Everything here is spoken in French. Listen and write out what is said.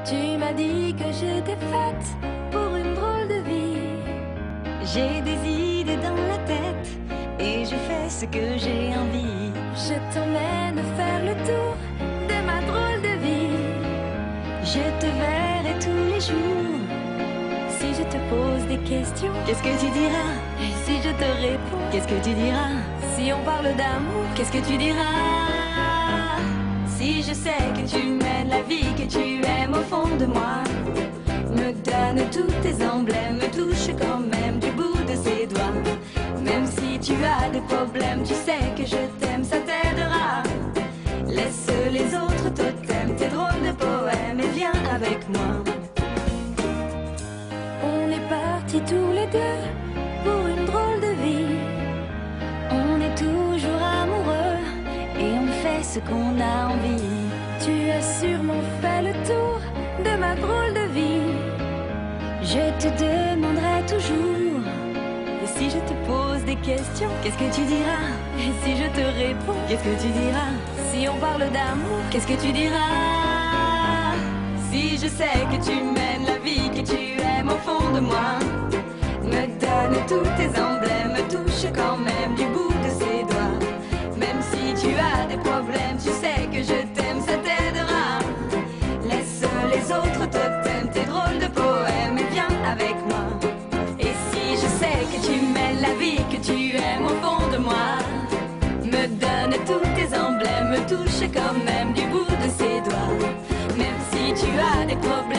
Tu m'as dit que j'étais faite pour une drôle de vie. J'ai des idées dans la tête et je fais ce que j'ai envie. Je t'emmène faire le tour de ma drôle de vie. Je te verrai tous les jours. Si je te pose des questions, qu'est-ce que tu diras? Et si je te réponds, qu'est-ce que tu diras? Si on parle d'amour, qu'est-ce que tu diras? Si je sais que tu mènes la vie que tu aimes au fond de moi, me donne tous tes emblèmes, me touche quand même du bout de ses doigts. Même si tu as des problèmes, tu sais que je t'aime, ça t'aidera. Laisse les autres totems, tes drôles de poèmes et viens avec moi. On est partis tous les deux pour une drôle de vie. On est toujours amoureux et on fait ce qu'on a envie. Tu as sûrement fait le tour de ma drôle de vie. Je te demanderai toujours. Et si je te pose des questions, qu'est-ce que tu diras? Et si je te réponds, qu'est-ce que tu diras? Si on parle d'amour, qu'est-ce que tu diras? Si je sais que tu mènes la vie que tu aimes au fond de moi, me donne tous tes emblèmes, me touche quand même du bout de ses doigts. Même si tu as des problèmes, tu sais que je t'aime, ça t'aidera. Laisse les autres totems, tes drôles de poèmes et viens avec moi. Et si je sais que tu mènes la vie que tu aimes au fond de moi, me donne tous tes emblèmes, me touche quand même du bout de ses doigts. Même si tu as des problèmes,